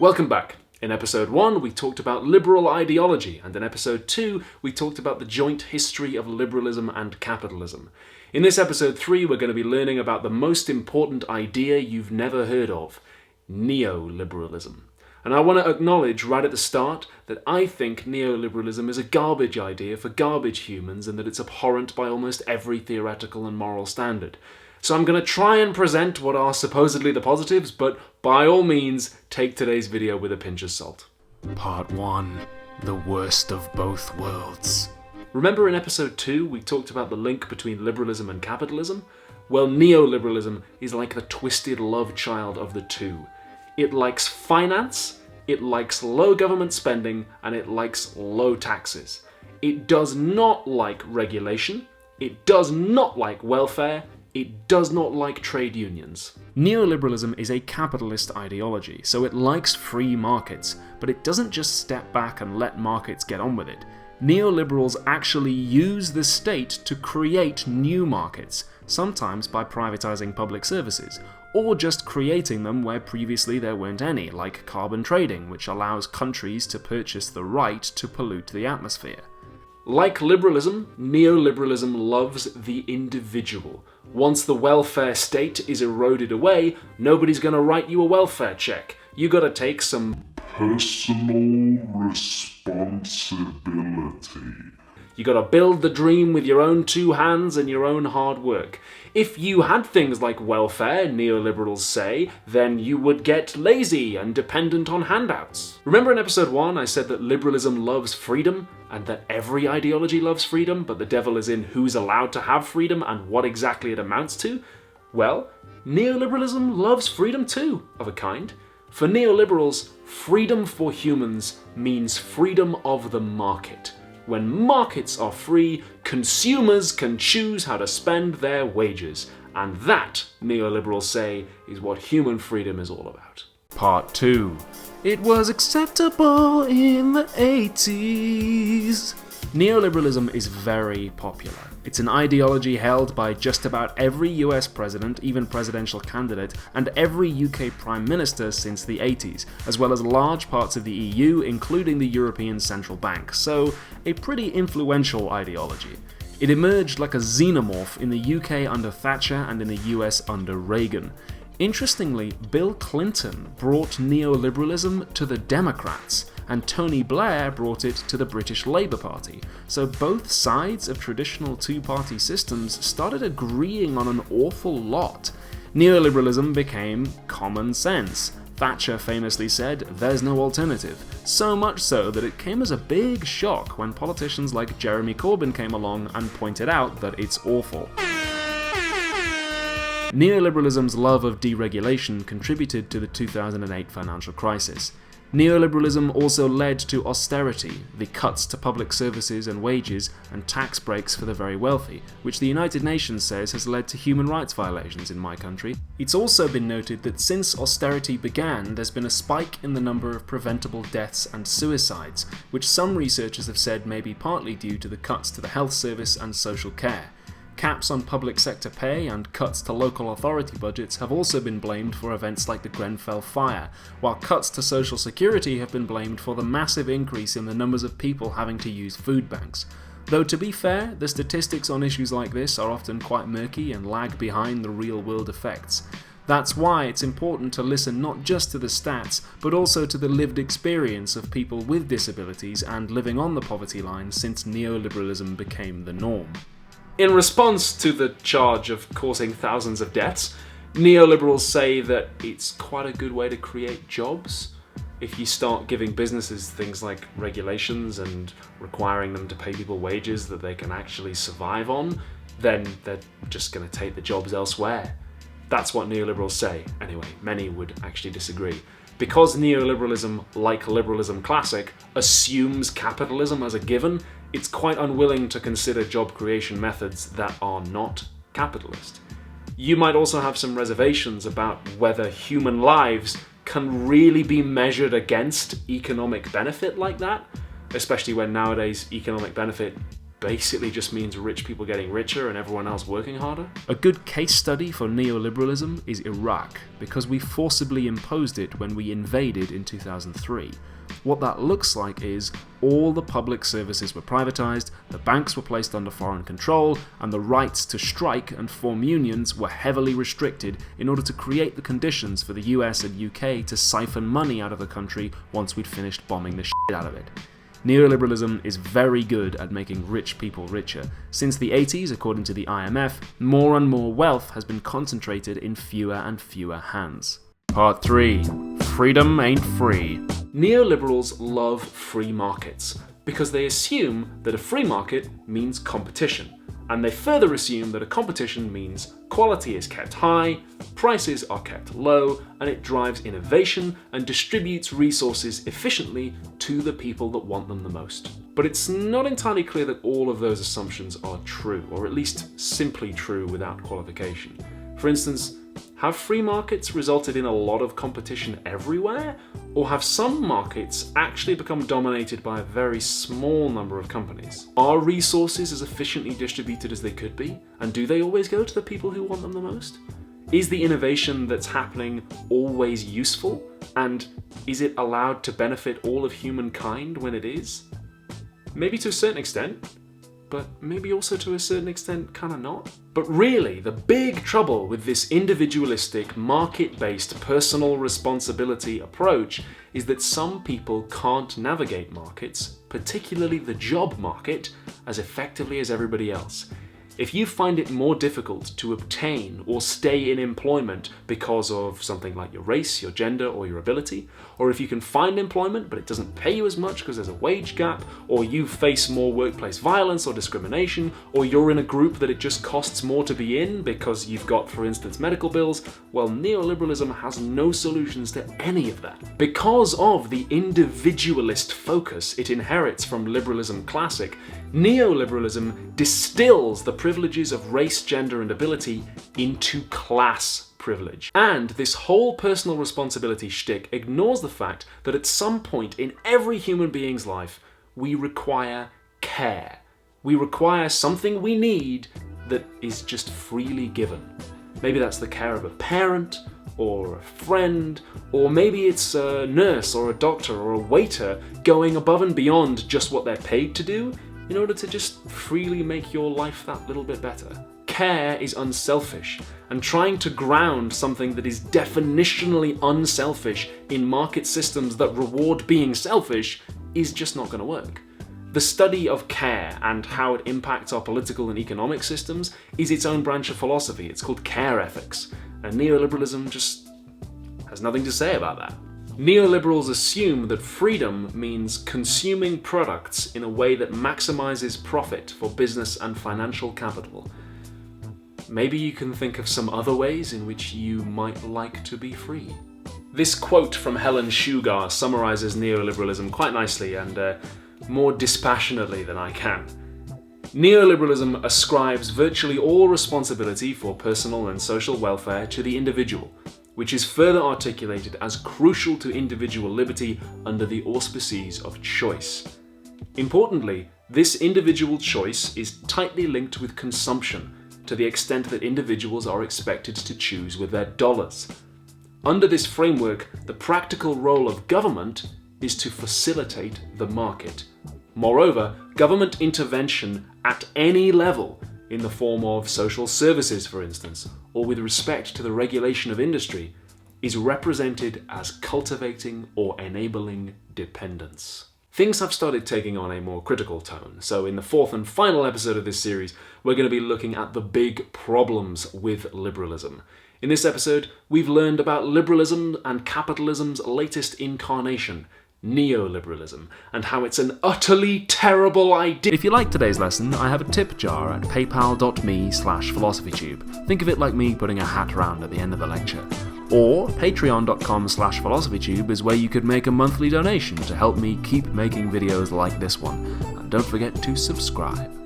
Welcome back. In episode 1, we talked about liberal ideology, and in episode 2, we talked about the joint history of liberalism and capitalism. In this episode 3, we're going to be learning about the most important idea you've never heard of, neoliberalism. And I want to acknowledge right at the start that I think neoliberalism is a garbage idea for garbage humans and that it's abhorrent by almost every theoretical and moral standard. So I'm going to try and present what are supposedly the positives, but by all means, take today's video with a pinch of salt. Part 1. The worst of both worlds. Remember in episode 2 we talked about the link between liberalism and capitalism? Well, neoliberalism is like the twisted love child of the two. It likes finance, it likes low government spending, and it likes low taxes. It does not like regulation, it does not like welfare, it does not like trade unions. Neoliberalism is a capitalist ideology, so it likes free markets, but it doesn't just step back and let markets get on with it. Neoliberals actually use the state to create new markets, sometimes by privatizing public services, or just creating them where previously there weren't any, like carbon trading, which allows countries to purchase the right to pollute the atmosphere. Like liberalism, neoliberalism loves the individual. Once the welfare state is eroded away, nobody's going to write you a welfare check. You got to take some personal responsibility. You got to build the dream with your own two hands and your own hard work. If you had things like welfare, neoliberals say, then you would get lazy and dependent on handouts. Remember in episode 1 I said that liberalism loves freedom, and that every ideology loves freedom, but the devil is in who's allowed to have freedom and what exactly it amounts to? Well, neoliberalism loves freedom too, of a kind. For neoliberals, freedom for humans means freedom of the market. When markets are free, consumers can choose how to spend their wages. And that, neoliberals say, is what human freedom is all about. Part 2. It was acceptable in the 80s. Neoliberalism is very popular. It's an ideology held by just about every US president, even presidential candidate, and every UK Prime Minister since the 80s, as well as large parts of the EU, including the European Central Bank, so a pretty influential ideology. It emerged like a xenomorph in the UK under Thatcher and in the US under Reagan. Interestingly, Bill Clinton brought neoliberalism to the Democrats, and Tony Blair brought it to the British Labour Party, so both sides of traditional two-party systems started agreeing on an awful lot. Neoliberalism became common sense. Thatcher famously said, "There's no alternative," so much so that it came as a big shock when politicians like Jeremy Corbyn came along and pointed out that it's awful. Neoliberalism's love of deregulation contributed to the 2008 financial crisis. Neoliberalism also led to austerity, the cuts to public services and wages, and tax breaks for the very wealthy, which the United Nations says has led to human rights violations in my country. It's also been noted that since austerity began, there's been a spike in the number of preventable deaths and suicides, which some researchers have said may be partly due to the cuts to the health service and social care. Caps on public sector pay and cuts to local authority budgets have also been blamed for events like the Grenfell fire, while cuts to social security have been blamed for the massive increase in the numbers of people having to use food banks. Though to be fair, the statistics on issues like this are often quite murky and lag behind the real-world effects. That's why it's important to listen not just to the stats, but also to the lived experience of people with disabilities and living on the poverty line since neoliberalism became the norm. In response to the charge of causing thousands of deaths, neoliberals say that it's quite a good way to create jobs. If you start giving businesses things like regulations and requiring them to pay people wages that they can actually survive on, then they're just going to take the jobs elsewhere. That's what neoliberals say. Anyway, many would actually disagree. Because neoliberalism, like liberalism classic, assumes capitalism as a given, it's quite unwilling to consider job creation methods that are not capitalist. You might also have some reservations about whether human lives can really be measured against economic benefit like that, especially when nowadays economic benefit basically just means rich people getting richer and everyone else working harder? A good case study for neoliberalism is Iraq, because we forcibly imposed it when we invaded in 2003. What that looks like is all the public services were privatized, the banks were placed under foreign control, and the rights to strike and form unions were heavily restricted in order to create the conditions for the US and UK to siphon money out of the country once we'd finished bombing the shit out of it. Neoliberalism is very good at making rich people richer. Since the 80s, according to the IMF, more and more wealth has been concentrated in fewer and fewer hands. Part 3. Freedom ain't free. Neoliberals love free markets because they assume that a free market means competition, and they further assume that a competition means quality is kept high, prices are kept low, and it drives innovation and distributes resources efficiently to the people that want them the most. But it's not entirely clear that all of those assumptions are true, or at least simply true without qualification. For instance, have free markets resulted in a lot of competition everywhere? Or have some markets actually become dominated by a very small number of companies? Are resources as efficiently distributed as they could be? And do they always go to the people who want them the most? Is the innovation that's happening always useful? And is it allowed to benefit all of humankind when it is? Maybe to a certain extent, but maybe also to a certain extent kinda not. But really, the big trouble with this individualistic, market-based personal responsibility approach is that some people can't navigate markets, particularly the job market, as effectively as everybody else. If you find it more difficult to obtain or stay in employment because of something like your race, your gender, or your ability, or if you can find employment but it doesn't pay you as much because there's a wage gap, or you face more workplace violence or discrimination, or you're in a group that it just costs more to be in because you've got, for instance, medical bills, well, neoliberalism has no solutions to any of that. Because of the individualist focus it inherits from liberalism classic, neoliberalism distills the privileges of race, gender, and ability into class privilege. And this whole personal responsibility shtick ignores the fact that at some point in every human being's life, we require care. We require something we need that is just freely given. Maybe that's the care of a parent, or a friend, or maybe it's a nurse or a doctor or a waiter going above and beyond just what they're paid to do in order to just freely make your life that little bit better. Care is unselfish, and trying to ground something that is definitionally unselfish in market systems that reward being selfish is just not going to work. The study of care and how it impacts our political and economic systems is its own branch of philosophy. It's called care ethics, and neoliberalism just has nothing to say about that. Neoliberals assume that freedom means consuming products in a way that maximizes profit for business and financial capital. Maybe you can think of some other ways in which you might like to be free. This quote from Helen Sugar summarizes neoliberalism quite nicely and more dispassionately than I can. Neoliberalism ascribes virtually all responsibility for personal and social welfare to the individual, which is further articulated as crucial to individual liberty under the auspices of choice. Importantly, this individual choice is tightly linked with consumption, to the extent that individuals are expected to choose with their dollars. Under this framework, the practical role of government is to facilitate the market. Moreover, government intervention at any level, in the form of social services, for instance, or with respect to the regulation of industry, is represented as cultivating or enabling dependence. Things have started taking on a more critical tone, so in the fourth and final episode of this series, we're going to be looking at the big problems with liberalism. In this episode, we've learned about liberalism and capitalism's latest incarnation, neoliberalism, and how it's an utterly terrible idea. If you like today's lesson, I have a tip jar at paypal.me/philosophytube. Think of it like me putting a hat round at the end of the lecture. Or patreon.com/philosophytube is where you could make a monthly donation to help me keep making videos like this one. And don't forget to subscribe.